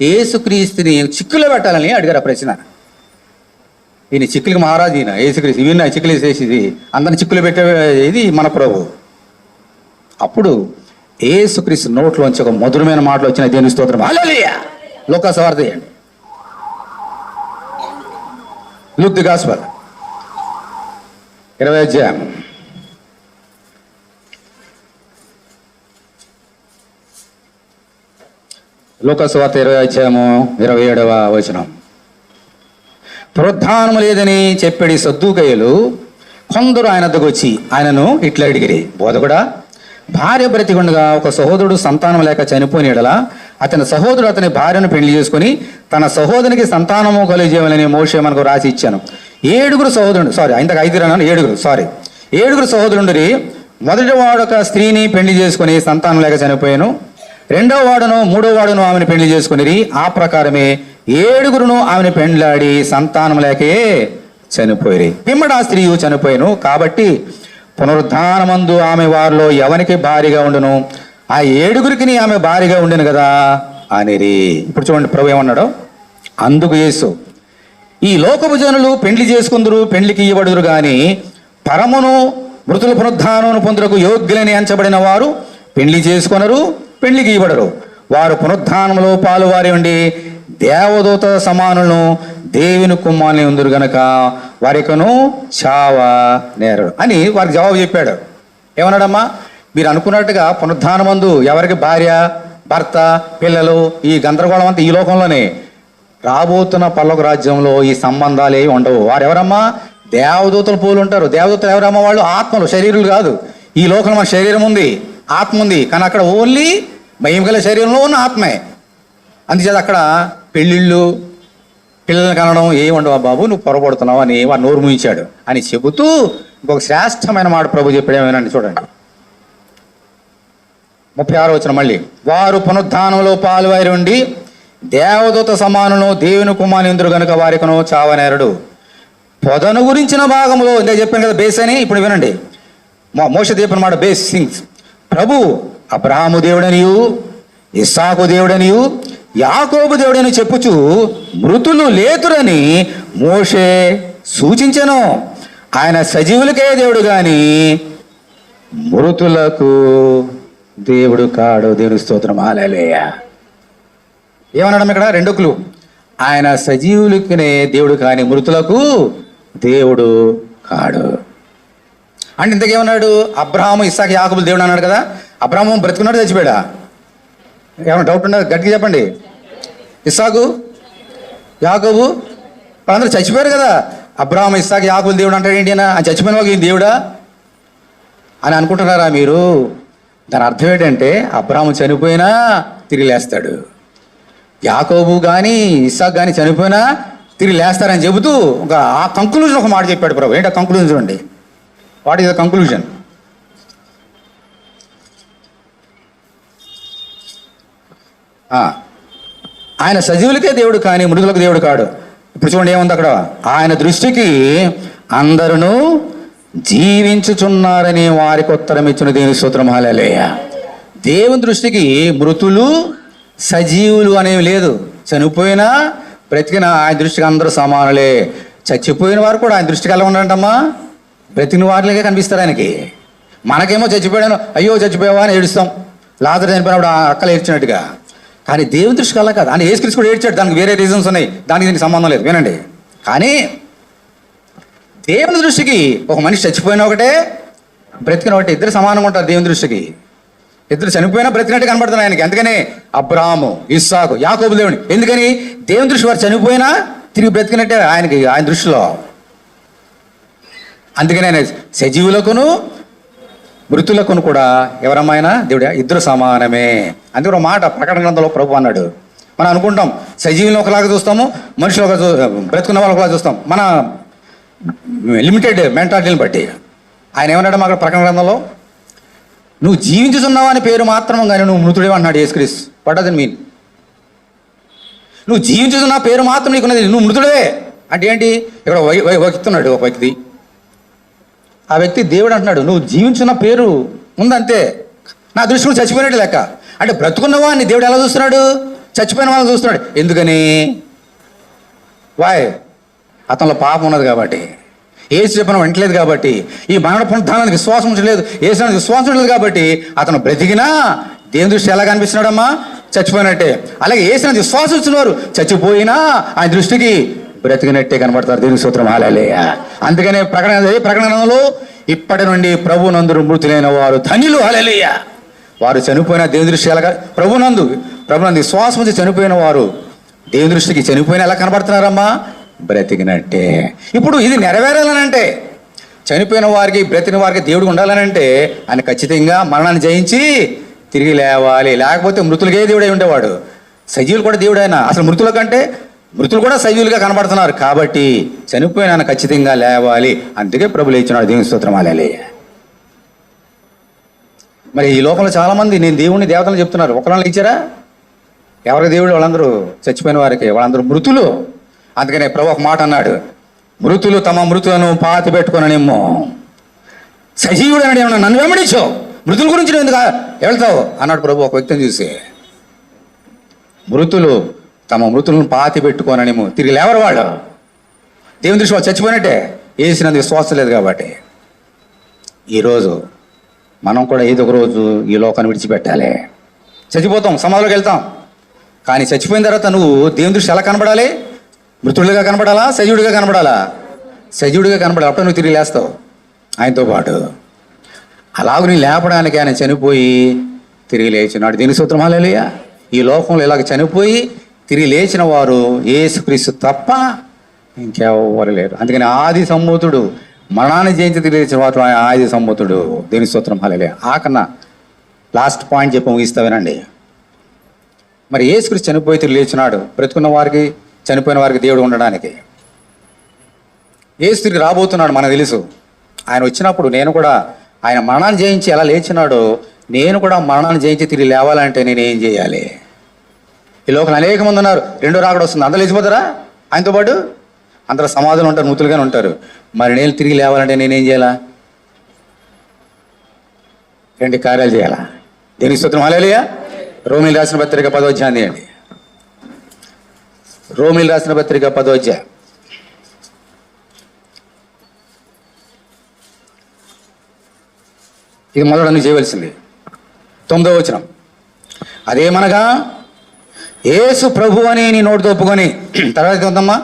యేసుక్రీస్తుని చిక్కులో పెట్టాలని అడిగారు ఆ ప్రశ్న. ఈయన చిక్కులకి మహారాజు, ఈయన యేసుక్రీస్తు, ఈయన చిక్కులు వేసేసి అందరిని చిక్కులు పెట్టే ఇది మన ప్రభు. అప్పుడు యేసుక్రీస్తు నోట్లోంచి ఒక మధురమైన మాటలు వచ్చిన దేవుని స్తోత్రం. హల్లెలూయా. లూకా సువార్త చేయండి, లూక్ ది గాస్పెల్ 20వ అధ్యాయం. లూకా సువార్త 20వ అధ్యాయము 27వ వచనం. పునరుద్ధానము లేదని చెప్పడి సద్దూకయ్యులు కొందరు ఆయన వద్దకు వచ్చి ఆయనను ఇట్లా అడిగిరి, బోధకుడా, భార్య బ్రతికుండగా ఒక సహోదరుడు సంతానం లేక చనిపోయిన యెడల అతని సహోదరుడు అతని భార్యను పెళ్లి చేసుకుని తన సహోదరునికి సంతానము కలుగజేయాలని మోషే మనకు రాసి ఇచ్చాను. 7 సహోదరుడు, ఇంతకు 5 అన్నాను, 7 సహోదరుండి. మొదటి వాడు ఒక స్త్రీని పెళ్లి చేసుకుని సంతానం లేక చనిపోయాను. 2వ వాడును 3వ వాడును ఆమెను పెళ్లి చేసుకుని ఆ ప్రకారమే 7 ఆమెను పెండ్లాడి సంతానం లేకే చనిపోయి పిమ్మట ఆ స్త్రీ చనిపోయాను. కాబట్టి పునరుద్ధానమందు ఆమె వారిలో ఎవరికి భారీగా ఉండును, ఆ 7 ఆమె భారీగా ఉండను కదా అనిరి. ఇప్పుడు చూడండి ప్రభు ఏమన్నాడు. అందుకు యేసు, ఈ లోకపు జనులు పెండ్లి చేసుకుందరు, పెండ్లికి ఇవ్వబడుదురు గాని పరమును మృతుల పునరుద్ధానమును పొందుటకు యోగ్యులని ఎంచబడిన వారు పెండ్లి చేసుకొనరు, పెండ్లికి ఇవ్వబడరు. వారు పునరుద్ధానములో పాలువారి ఉండి దేవదూత సమానులను దేవుని కుమారుని ఉందరు గనక వారికను చావ నేరడు అని వారికి జవాబు చెప్పాడు. ఏమన్నాడమ్మా, మీరు అనుకున్నట్టుగా పునరుద్ధానమందు ఎవరికి భార్య, భర్త, పిల్లలు, ఈ గందరగోళం అంతా ఈ లోకంలోనే. రాబోతున్న పల్లొక రాజ్యంలో ఈ సంబంధాలు ఏమి ఉండవు. వారు ఎవరమ్మా, దేవదూతలు పోలు ఉంటారు. దేవదూతలు ఎవరమ్మా, వాళ్ళు ఆత్మలు, శరీరులు కాదు. ఈ లోకంలో మన శరీరం ఉంది, ఆత్మ ఉంది, కానీ అక్కడ ఓన్లీ మహిమగల శరీరంలో ఉన్న ఆత్మే. అందుచేత అక్కడ పెళ్ళిళ్ళు, పిల్లల్ని కనడం ఏమి ఉండవా బాబు, నువ్వు పొరపడుతున్నావు అని వారు నోరు ముయించాడు అని చెబుతూ ఇంకొక శ్రేష్టమైన మాట ప్రభు చెప్పాడు. ఏమేనండి చూడండి, 36వ వచనం మళ్ళీ. వారు పునరుద్ధానంలో పాలువారి ఉండి దేవదూత సమానులను దేవుని కుమారుని ఉందరు గనుక వారికను చావనేరడు. పొదను గురించిన భాగంలో ఇందాక చెప్పాను కదా బేస్ అని. ఇప్పుడు వినండి, మోషే చెప్పిన మాట బేస్ థింగ్స్. ప్రభు అబ్రహాము దేవుడనియు, ఇస్సాకు దేవుడనియు, యాకోబు దేవుడని చెప్పుచు మృతులు లేతురని మోషే సూచించెను. ఆయన సజీవులకే దేవుడు గాని మృతులకు దేవుడు కాడు. దేవుని స్తోత్రం. హల్లెలూయా. ఏమన్నాడు ఇక్కడ? 2 క్లూ. ఆయన సజీవులకునే దేవుడు కానీ మృతులకు దేవుడు కాడు. అంటే ఇంతకేమన్నాడు? అబ్రహాము, ఇస్సాకు, యాకోబులు దేవుడు అన్నాడు కదా. అబ్రహాము బ్రతుకున్నాడు, చచ్చిపోయాడా? ఏమన్నా డౌట్ ఉండదు? గట్టిగా చెప్పండి. ఇస్సాకు, యాకోబు వాళ్ళందరూ చచ్చిపోయారు కదా. అబ్రహాము, ఇస్సాకు, యాకోబులు దేవుడు అంటాడు ఏంటి అని? చచ్చిపోయిన వాళ్ళకి ఈయన దేవుడా అని అనుకుంటున్నారా మీరు? దాని అర్థం ఏంటంటే అబ్రహాము చనిపోయినా తిరిగి లేస్తాడు, యాకోబు కానీ ఇస్సాకు కానీ చనిపోయినా తిరిగి లేస్తారని చెబుతూ ఆ కంక్లూజన్ ఒక మాట చెప్పాడు ప్రభు. ఏంటి ఆ కంక్లూజన్ చూడండి. What is the conclusion? ఆయన సజీవులకే దేవుడు కానీ మృతులకు దేవుడు కాడు. ఇప్పుడు చూడండి ఏముంది అక్కడ. ఆయన దృష్టికి అందరూ జీవించుచున్నారని వారికి ఉత్తరం ఇచ్చిన దేవుని స్తోత్రం. హల్లెలూయా. దేవుని దృష్టికి మృతులు సజీవులు అనేవి లేదు. చనిపోయినా బ్రతికిన ఆయన దృష్టికి అందరూ సమానులే. చచ్చిపోయిన వారు కూడా ఆయన దృష్టికి ఎలా ఉన్నారంటమ్మా, బ్రతికిన వారిలాగే కనిపిస్తారు ఆయనకి. మనకేమో చచ్చిపోయాను, అయ్యో చచ్చిపోయావా అని ఏడుస్తాం, లాజరు చనిపోయినప్పుడు ఆ అక్కలు ఏడ్చినట్టుగా. కానీ దేవుని దృష్టికి అలా కాదు. ఆయన యేసుక్రీస్తు కూడా ఏడ్చాడు, దానికి వేరే రీజన్స్ ఉన్నాయి, దానికి దీనికి సంబంధం లేదు. వినండి. కానీ దేవుని దృష్టికి ఒక మనిషి చచ్చిపోయినా ఒకటే, బ్రతికిన ఒకటే, ఇద్దరు సమానంగా ఉంటారు దేవుని దృష్టికి. ఇద్దరు చనిపోయినా బ్రతికినట్టు కనబడుతున్నారు ఆయనకి. అందుకని అబ్రాహాము, ఇస్సాకు, యాకోబు దేవుని. ఎందుకని? దేవుని దృష్టి వారు చనిపోయినా తిరిగి బ్రతికినట్టే ఆయనకి, ఆయన దృష్టిలో. అందుకని ఆయన సజీవులకును మృతులకును కూడా ఎవరమ్మాయినా దేవుడా ఇద్దరు సమానమే. అందుకే ఒక మాట ప్రకటన గ్రంథంలో ప్రభు అన్నాడు. మనం అనుకుంటాం సజీవులను ఒకలాగా చూస్తాము, మనుషులు ఒక బ్రతుకున్న వాళ్ళు ఒకలాగా చూస్తాం, మన లిమిటెడ్ మెంటాలిటీని బట్టి. ఆయన ఏమన్నాడు అక్కడ ప్రకటన గ్రంథంలో? నువ్వు జీవించుతున్నావు అని పేరు మాత్రం కానీ నువ్వు మృతుడేవి అన్నాడు యేసుక్రీస్తు. పడ్డదని మీన్ నువ్వు జీవించుతున్న పేరు మాత్రం నీకున్నది, నువ్వు మృతుడే అంటే ఏంటి? ఇక్కడ వ్యక్తున్నాడు ఒక వ్యక్తి, ఆ వ్యక్తి దేవుడు అంటున్నాడు నువ్వు జీవించున్న పేరు ఉందంతే, నా దృష్టిలో చచ్చిపోయినట్టు లెక్క. అంటే బ్రతుకున్నవా అని దేవుడు ఎలా చూస్తున్నాడు? చచ్చిపోయిన వాళ్ళని చూస్తున్నాడు. ఎందుకని? వాయ్ అతనిలో పాపం ఉన్నది కాబట్టి, ఏసు చెప్పిన వింటలేదు కాబట్టి, ఈ మరణ పునరుద్ధానానికి విశ్వాసం ఉంచలేదు, ఏసు విశ్వాసం ఉండలేదు కాబట్టి అతను బ్రతికినా దేవుని దృష్టి ఎలా కనిపిస్తున్నాడమ్మా? చచ్చిపోయినట్టే. అలాగే ఏసు విశ్వాసం వచ్చిన వారు చచ్చిపోయినా ఆయన దృష్టికి బ్రతికినట్టే కనబడతారు. దేవుని స్తోత్రం, హల్లెలూయా. అందుకనే ప్రకటనలో ఇప్పటి నుండి ప్రభునందు మృతులైన వారు ధన్యులు, హల్లెలూయా. వారు చనిపోయిన దేవుని దృష్టి ఎలా, ప్రభునందు విశ్వాసం వచ్చి చనిపోయిన వారు దేవుని దృష్టికి చనిపోయిన ఎలా కనబడుతున్నారమ్మా? బ్రతికినట్టే. ఇప్పుడు ఇది నెరవేరాలనంటే, చనిపోయిన వారికి బ్రతికిన వారికి దేవుడు ఉండాలనంటే ఆయన ఖచ్చితంగా మరణాన్ని జయించి తిరిగి లేవాలి. లేకపోతే మృతులకే దేవుడై ఉండేవాడు. సజీవులు కూడా దేవుడు ఆయన. అసలు మృతుల కంటే మృతులు కూడా సజీవులుగా కనబడుతున్నారు కాబట్టి చనిపోయిన ఆయన ఖచ్చితంగా లేవాలి. అందుకే ప్రభు లేచినాడు. దేవుని స్తోత్రం, హల్లెలూయా. మరి ఈ లోకంలో చాలామంది నేను దేవుడిని దేవతలు చెప్తున్నారు. ఒకళ్ళని ఇచ్చారా? ఎవరికి దేవుడు? వాళ్ళందరూ చచ్చిపోయిన వారికి, వాళ్ళందరూ మృతులు. అందుకనే ప్రభు ఒక మాట అన్నాడు, మృతులు తమ మృతులను పాతి పెట్టుకుననేమో, సజీవుడు అన్నాడు ఏమన్నా నన్ను వెంబడించో, మృతుల గురించి నువ్వు ఎందుకు వెళ్తావు అన్నాడు ప్రభు ఒక వ్యక్తిని చూసి. మృతులు తమ మృతులను పాతి పెట్టుకోననేమో, తిరిగి లేవరు వాళ్ళు. దేవుని దృష్టి వాళ్ళు చచ్చిపోయినట్టే, వేసినందుకు విశ్వాసం లేదు కాబట్టి. ఈరోజు మనం కూడా ఏదో ఒక రోజు ఈ లోకాన్ని విడిచిపెట్టాలి. చచ్చిపోతాం, సమాధిలోకి వెళ్తాం. కానీ చచ్చిపోయిన తర్వాత నువ్వు దేవుని దృష్టి ఎలా కనబడాలి? మృతుడిగా కనబడాలా? సజీవుడిగా కనబడాలా? సజీవుడిగా కనబడాలి. అప్పుడు నువ్వు తిరిగి లేస్తావు ఆయనతో పాటు. అలాగ నీ లేపడానికి ఆయన చనిపోయి తిరిగి లేచినాడు. దీని స్తోత్రం, హల్లెలూయా. ఈ లోకంలో ఇలాగ చనిపోయి తిరిగి లేచిన వారు యేసుక్రీస్తు తప్ప ఇంకెవరు లేరు. అందుకని ఆది సంభూతుడు, మరణాన్ని జయించి తిరిగి లేచిన వారు ఆది సంభూతుడు. దీని స్తోత్రం, హల్లెలూయా. ఆకన్నా లాస్ట్ పాయింట్ చెప్పి ముగిస్తా వినండి. మరి యేసుక్రీస్తు చనిపోయి తిరిగి లేచినాడు బ్రతుకున్న వారికి, చనిపోయిన వారికి దేవుడు ఉండడానికి. యేసు తిరిగి రాబోతున్నాడు మనకు తెలుసు. ఆయన వచ్చినప్పుడు నేను కూడా ఆయన మరణాన్ని జయించి ఎలా లేచినాడో నేను కూడా మరణాన్ని జయించి తిరిగి లేవాలంటే నేను ఏం చేయాలి? ఈ లోకంలో అనేక మంది ఉన్నారు, రెండో రాకడ వస్తుంది, అందరూ లేచిపోతారా ఆయనతో పాటు? అందరూ సమాధులు ఉంటారు, నూతులుగానే ఉంటారు. మరి నేను తిరిగి లేవాలంటే నేనేం చేయాలా? 2 కార్యాలు చేయాలా? దేనికి స్తోత్రం, హల్లెలూయా. రోమీయులు రాసిన పత్రిక 10వ అధ్యాయం తీయండి. రోమీయులు రాసిన పత్రిక 10వ అధ్యాయం. ఇది మొదట నువ్వు చేయవలసింది. 9వ వచనం, అదేమనగా యేసు ప్రభు అని నీ నోటితో ఒప్పుకొని, తర్వాత ఉందమ్మా,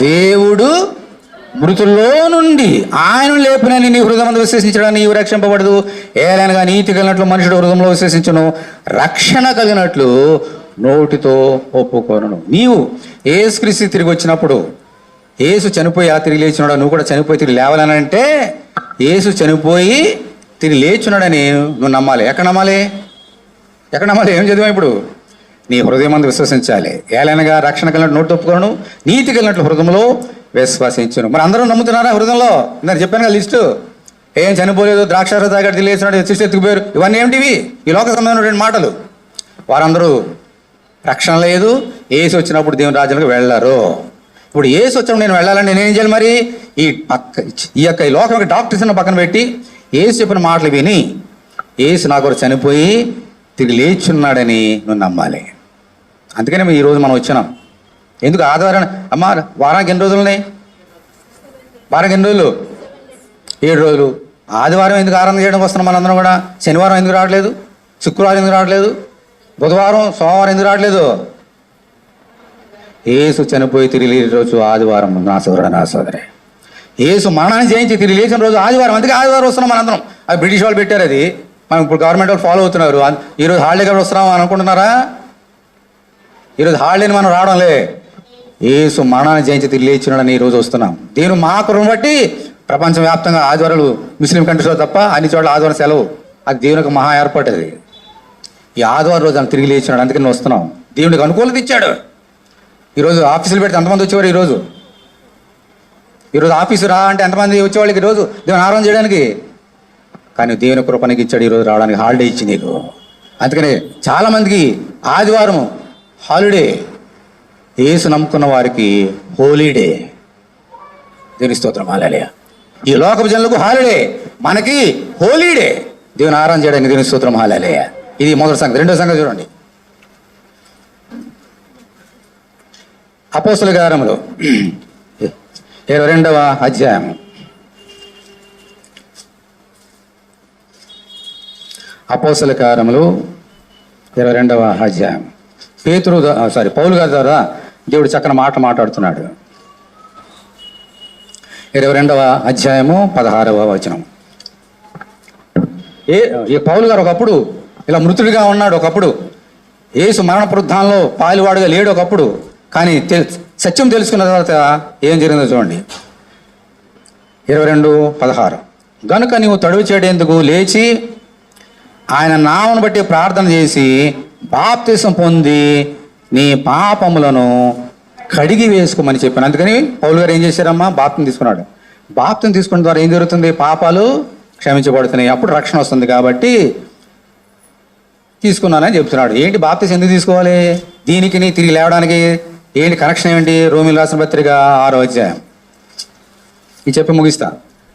దేవుడు మృతుల్లో నుండి ఆయన లేపినని నీ హృదయంలో విశ్వసించడానికి నీవు రక్షింపబడదు. ఏలైనగా నీతి కలిగినట్లు మనుషుడు హృదయంలో విశ్వసించును, రక్షణ కలిగినట్లు నోటితో ఒప్పుకోను. నీవు యేసుక్రీస్తు తిరిగి వచ్చినప్పుడు, యేసు చనిపోయి తిరిగి లేచినాడు, నువ్వు కూడా చనిపోయి తిరిగి లేవాలనంటే యేసు చనిపోయి తిరిగి లేచున్నాడని నువ్వు నమ్మాలి. ఎక్కడ నమ్మాలి? ఏం చదివా ఇప్పుడు? నీ హృదయం అందు విశ్వసించాలి. ఏలైనగా రక్షణ కలిగినట్టు నోటి ఒప్పుకోను, నీతి కలిగినట్లు హృదయంలో విశ్వసించును. మరి అందరూ నమ్ముతున్నారా హృదయంలో? నేను చెప్పాను కదా లిస్టు. ఏం చనిపోలేదు, ద్రాక్షారసం తాగాడు, తిరిగి లేచినాడు, శిష్యులు ఎత్తుకుపోయారు, ఇవన్నీ ఏమిటివి? ఈ లోక సంబంధమైన మాటలు. వారందరూ రక్షణ లేదు, యేసు వచ్చినప్పుడు దేవుని రాజ్యానికి వెళ్ళారు. ఇప్పుడు యేసు వచ్చినప్పుడు నేను వెళ్ళాలని నేనేం చేయాలి? మరి ఈ లోకం యొక్క డాక్టర్స్ని పక్కన పెట్టి యేసు చెప్పిన మాటలు విని, యేసు నా కొరకు చనిపోయి తిరిగి లేచున్నాడని నువ్వు నమ్మాలి. అందుకనే ఈరోజు మనం వచ్చినాం. ఎందుకు? ఆదివారం అమ్మా, వారానికి ఎన్ని రోజులు ఉన్నాయి? వారానికి ఎన్ని రోజులు? 7 రోజులు. ఆదివారం ఎందుకు ఆరాధన చేయడానికి వస్తున్నాం మనందరం కూడా? శనివారం ఎందుకు రావట్లేదు? శుక్రవారం ఎందుకు రావట్లేదు? బుధవారం, సోమవారం ఎందుకు రావట్లేదు? యేసు చనిపోయి తిరిగి రోజు ఆదివారం. నా సోదరుడు, నా సోదరి, యేసు మరణాన్ని జయించి తిరిగి లేచిన రోజు ఆదివారం. అందుకే ఆదివారం వస్తున్నాం మనందరం. అది బ్రిటిష్ వాళ్ళు పెట్టారు, అది మనం ఇప్పుడు గవర్నమెంట్ వాళ్ళు ఫాలో అవుతున్నారు. ఈరోజు హాలిడే కాబట్టి వస్తున్నాం అని అనుకుంటున్నారా? ఈరోజు హాలిడేని మనం రావడంలే. యేసు మరణాన్ని జయించి తిరిగి లేచినాడని ఈరోజు వస్తున్నాం. దీని మా కృపను బట్టి ప్రపంచవ్యాప్తంగా ఆదివారాలు ముస్లిం కంట్రీస్లో తప్ప అన్ని చోట్ల ఆదివారం సెలవు. అది దేవునికి మహా ఏర్పాటు. అది ఈ ఆదివారం రోజు ఆయన తిరిగి లేచినాడు, అందుకని వస్తున్నాం. దేవునికి అనుకూలత ఇచ్చాడు. ఈరోజు ఆఫీసులు పెడితే ఎంతమంది వచ్చేవారు? ఈరోజు ఆఫీసు రా అంటే ఎంతమంది వచ్చేవాళ్ళకి ఈరోజు దేవుని ఆరాధన చేయడానికి? కానీ దేవుని కృపనికి ఇచ్చాడు ఈరోజు రావడానికి, హాలిడే ఇచ్చి నీకు. అందుకనే చాలామందికి ఆదివారం హాలిడే, యేసు నమ్ముకున్న వారికి హోలీడే. దేవుని స్తోత్రం, హల్లెలూయా. ఈ లోకపు జనులకు హాలిడే, మనకి హోలీడే, దేవుని ఆరాధన చేయడానికి. దేవుని స్తోత్రం, హల్లెలూయా. ఇది మొదటి సంగతి. రెండో సంగతి చూడండి. అపోస్తల కార్యములు 22వ అధ్యాయం. అపోస్తల కార్యములు 22వ అధ్యాయం. పౌలు గారి ద్వారా దేవుడు చక్కని మాట్లాడుతున్నాడు. 22వ అధ్యాయము 16వ వచనం. ఈ పౌలు గారు ఒకప్పుడు ఇలా మృతుడిగా ఉన్నాడు, ఒకప్పుడు యేసు మరణ పునరుత్థానంలో పాలువాడుగా లేడు ఒకప్పుడు. కానీ సత్యం తెలుసుకున్న తర్వాత ఏం జరిగిందో చూడండి. 22:16. గనుక నీవు తడువు చేయడేందుకు లేచి ఆయన నామను బట్టి ప్రార్థన చేసి బాప్తిసం పొంది నీ పాపములను కడిగి వేసుకోమని చెప్పాను. అందుకని పౌలు గారు ఏం చేశారమ్మా? బాప్తిసం తీసుకున్నాడు. బాప్తిసం తీసుకున్న ద్వారా ఏం జరుగుతుంది? పాపాలు క్షమించబడుతున్నాయి, అప్పుడు రక్షణ వస్తుంది. కాబట్టి తీసుకున్నానని చెప్తున్నాడు. ఏంటి బాప్తిసం ఎందుకు తీసుకోవాలి? దీనికి తిరిగి లేవడానికి ఏంటి కనెక్షన్? ఏమిటి? రోమీయులకు రాసిన పత్రిక 6వ అధ్యాయం. ఇది చెప్పి ముగిస్తా.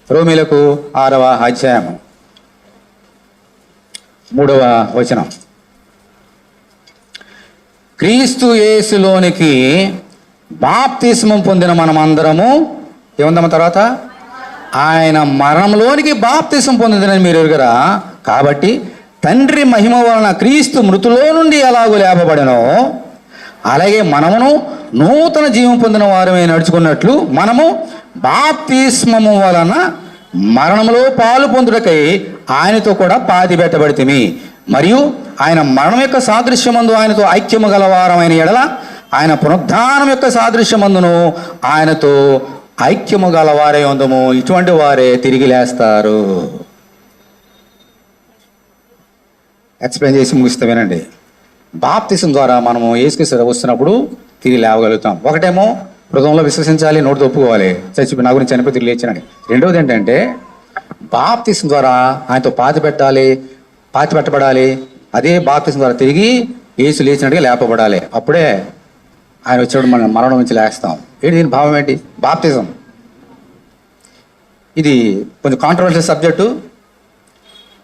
రోమీయులకు 6వ అధ్యాయం 3వ వచనం. క్రీస్తు యేసులోనికి బాప్తిస్మం పొందిన మనమందరము ఏముందమ్మ తర్వాత? ఆయన మరణంలోనికి బాప్తిసం పొందిందని మీరు ఎరుగరా? కాబట్టి తండ్రి మహిమ వలన క్రీస్తు మృతులో నుండి ఎలాగో లేపబడనో అలాగే మనమును నూతన జీవం పొందిన వారమే నడుచుకున్నట్లు మనము బాప్తిస్మము వలన మరణంలో పాలు పొందుటకై ఆయనతో కూడా పాతి పెట్టబడితిమి. మరియు ఆయన మరణం యొక్క సాదృశ్యమందు ఆయనతో ఐక్యము గలవారమైన ఎడల ఆయన పునరుద్ధానం యొక్క సాదృశ్యమందును ఆయనతో ఐక్యము గలవారే ఉందము. ఇటువంటి వారే తిరిగి లేస్తారు. ఎక్స్ప్లెయిన్ చేసి ముగిస్తే వినండి. బాప్తిసం ద్వారా మనము యేసుక్రీస్తు వస్తున్నప్పుడు తిరిగి లేవగలుగుతాం. ఒకటేమో హృదయంలో విశ్వసించాలి, నోటితో ఒప్పుకోవాలి చచ్చిపోయి నా గురించి చనిపోయి తిరిగి లేచానని. రెండవది ఏంటంటే బాప్తిసం ద్వారా ఆయనతో పాతి పెట్టబడాలి. అదే బాప్తిసం ద్వారా తిరిగి యేసు లేచినట్టుగా లేపబడాలి. అప్పుడే ఆయన వచ్చినప్పుడు మనం మరణం నుంచి లేస్తాం. ఏంటి దీని భావం? ఏంటి? బాప్తిజం ఇది కొంచెం కాంట్రవర్షియల్ సబ్జెక్టు.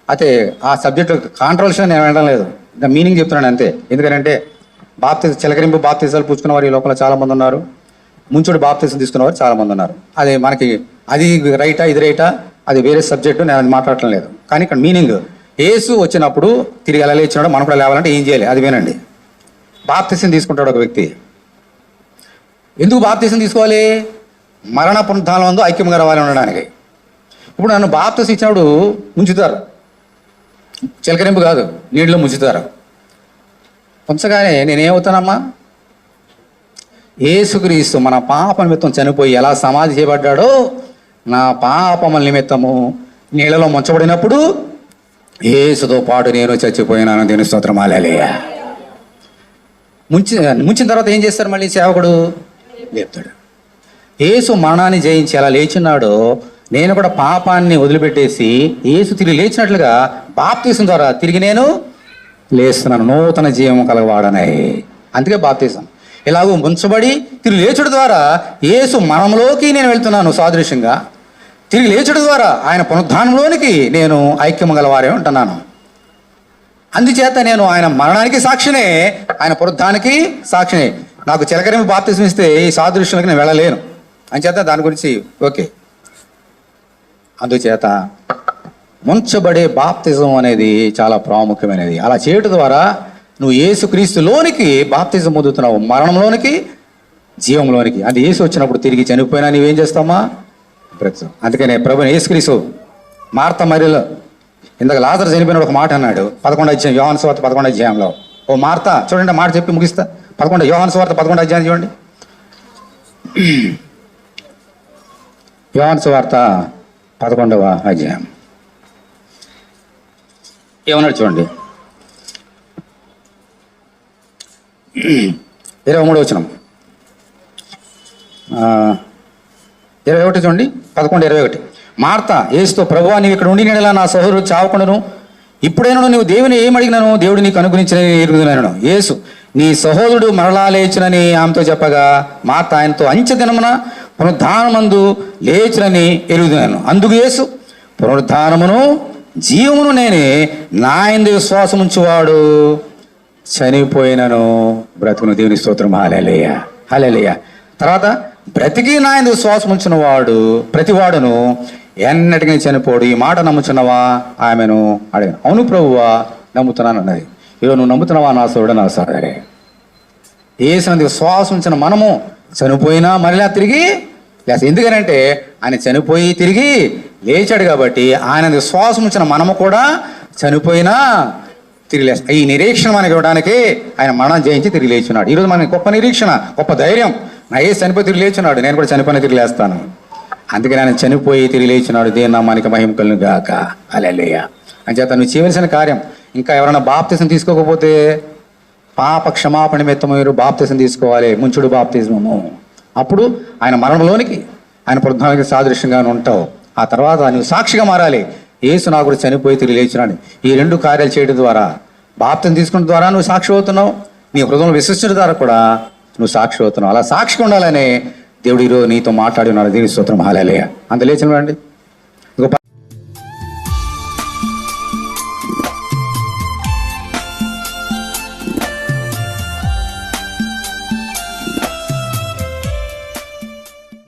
అయితే ఆ సబ్జెక్టు కాంట్రవర్షియల్ నేను వినడం లేదు, ఇంకా మీనింగ్ చెప్తున్నాను అంతే. ఎందుకంటే చిలకరింపు బాప్తిజాలు పుచ్చుకున్న వారు ఈ లోపల చాలామంది ఉన్నారు, ముంచుడు బాప్తిజం తీసుకున్నవారు చాలామంది ఉన్నారు. అది మనకి అది రైటా ఇది రైటా అది వేరే సబ్జెక్టు, నేను అది మాట్లాడటం లేదు. కానీ ఇక్కడ మీనింగ్ యేసు వచ్చినప్పుడు తిరిగి ఎలా లేచినాడు, మనం కూడా లేవాలంటే ఏం చేయాలి అది వినండి. బాప్తిజం తీసుకుంటాడు ఒక వ్యక్తి. ఎందుకు బాప్తిజం తీసుకోవాలి? మరణ పునరుద్ధానం ముందు ఐక్యంగా రావాలి ఉండడానికి. ఇప్పుడు నన్ను బాప్తిజం ఇచ్చినప్పుడు ముంచుతారు, చిలకరింపు కాదు, నీటిలో ముంచుతారు. ఉంచగానే నేనేమవుతానమ్మా? యేసుక్రీస్తు మన పాప నిమిత్తం చనిపోయి ఎలా సమాధి చేయబడ్డాడో నా పాపముల నిమిత్తము నీళ్ళలో ముంచబడినప్పుడు యేసుతో పాటు నేను చచ్చిపోయినాను. దేవుని స్తోత్రం. హల్లెలూయా. ముంచిన తర్వాత ఏం చేస్తారు? మళ్ళీ సేవకుడు లేపుతాడు. యేసు మరణాన్ని జయించి ఎలా లేచున్నాడో నేను కూడా పాపాన్ని వదిలిపెట్టేసి యేసు తిరిగి లేచినట్లుగా బాప్తిసం ద్వారా తిరిగి నేను లేస్తున్నాను, నూతన జీవం కలగవాడనై. అందుకే బాప్తిసం. ఇలాగూ ముంచబడి తిరిగి లేచుడు ద్వారా యేసు మరణంలోకి నేను వెళ్తున్నాను సాదృశ్యంగా. తిరిగి లేచుడు ద్వారా ఆయన పునరుద్ధానంలోనికి నేను ఐక్యం గలవారే ఉంటున్నాను. అందుచేత నేను ఆయన మరణానికి సాక్షినే, ఆయన పునరుద్ధానికి సాక్షినే. నాకు చిలకరింపు బాప్తిసం ఇస్తే ఈ సాదృశ్యంలోకి నేను వెళ్ళలేను. అంచేత దాని గురించి ఓకే. అందుచేత ముంచబడే బాప్తిజం అనేది చాలా ప్రాముఖ్యమైనది. అలా చేయటం ద్వారా నువ్వు యేసుక్రీస్తులోనికి బాప్తిజం పొందుతున్నావు, మరణంలోనికి జీవంలోనికి. అది యేసు వచ్చినప్పుడు తిరిగి చనిపోయినా నువ్వేం చేస్తామా? బ్రతుకు. అందుకనే ప్రభుని యేసుక్రీస్తు మార్త మరియలో ఇందాక లాజరు చనిపోయినాడు ఒక మాట అన్నాడు. 11వ అధ్యాయం యోహాను సువార్త 11వ అధ్యాయంలో. ఓ మార్త, చూడండి మాట చెప్పి ముగిస్తా. యోహాను సువార్త 11వ అధ్యాయం చూడండి. యోహాను సువార్త 11వ అధ్యాయం ఏమన్నాడు చూడండి. 23వ వచనం 21 చూడండి. 11:21. మార్త యేసుతో, ప్రభువా నీవు ఇక్కడ ఉండి నెడలా నా సహోదరుడు చావకుండాను, ఇప్పుడైనా నువ్వు దేవుని ఏమడిగినాను దేవుడు నీకు అనుగ్రహించిన ఎరుగుతున్నాను. యేసు నీ సహోదరుడు మరలా లేచునని ఆమెతో చెప్పగా మార్త ఆయనతో అంచె దినమున పునరుద్ధానమందు లేచునని ఎరుగుతున్నాను. అందుకు యేసు, పునరుద్ధానమును జీవమును నేనే, నా యందు విశ్వాసం ఉంచువాడు చనిపోయినను బ్రతుకును. దేవుని స్తోత్రం. హల్లెలూయా, హల్లెలూయా. తర్వాత బ్రతికి నా యందు విశ్వాసం ఉంచిన వాడు ప్రతివాడును ఎన్నటికీ చనిపోడు. ఈ మాట నమ్ముచున్నవా ఆమెను అడిగాను. అవును ప్రభువా నమ్ముతున్నాను అన్నది. ఈరోజు నువ్వు నమ్ముతున్నావా నా సోదరుడు, నా సోదరి? యేసునందు విశ్వాసం ఉంచిన మనము చనిపోయినా మరలా తిరిగి లేస్తాం. ఎందుకనంటే ఆయన చనిపోయి తిరిగి లేచాడు కాబట్టి ఆయన విశ్వాసం ఉంచిన మనము కూడా చనిపోయినా తిరిగి లేస్తాం. ఈ నిరీక్షణ మనకి ఇవ్వడానికి ఆయన మరణం జయించి తిరిగి లేచున్నాడు. ఈరోజు మనకి గొప్ప నిరీక్షణ, గొప్ప ధైర్యం. నా యేసు చనిపోయి తిరిగి లేచున్నాడు, నేను కూడా చనిపోయిన తిరిగి లేస్తాను. అందుకని ఆయన చనిపోయి తిరిగి లేచున్నాడు. దేవుని నామానికి మహిమ కలుగును గాక. హల్లెలూయా. అంచేత నువ్వు చేయవలసిన కార్యం, ఇంకా ఎవరైనా బాప్తిసం తీసుకోకపోతే పాప క్షమాపణ నిమిత్తం మీరు బాప్తిసం తీసుకోవాలి. ముంచుడు బాప్తిజము. అప్పుడు ఆయన మరణంలోనికి, ఆయన పునరుద్ధానానికి సాదృశ్యంగా ఉంటావు. ఆ తర్వాత నువ్వు సాక్షిగా మారాలి. యేసు నా గురించి చనిపోయి తిరిగి లేచినాడు. ఈ రెండు కార్యాలు చేయడం ద్వారా, బాప్తిసం తీసుకున్న ద్వారా నువ్వు సాక్షి అవుతున్నావు, నీ హృదయంలో విశ్వసించడం ద్వారా కూడా నువ్వు సాక్షి అవుతున్నావు. అలా సాక్షిగా ఉండాలని దేవుడు ఈరోజు నీతో మాట్లాడి ఉన్నాడు. దేవుని స్తోత్రం. హల్లెలూయా. అంత లేచిన రండి.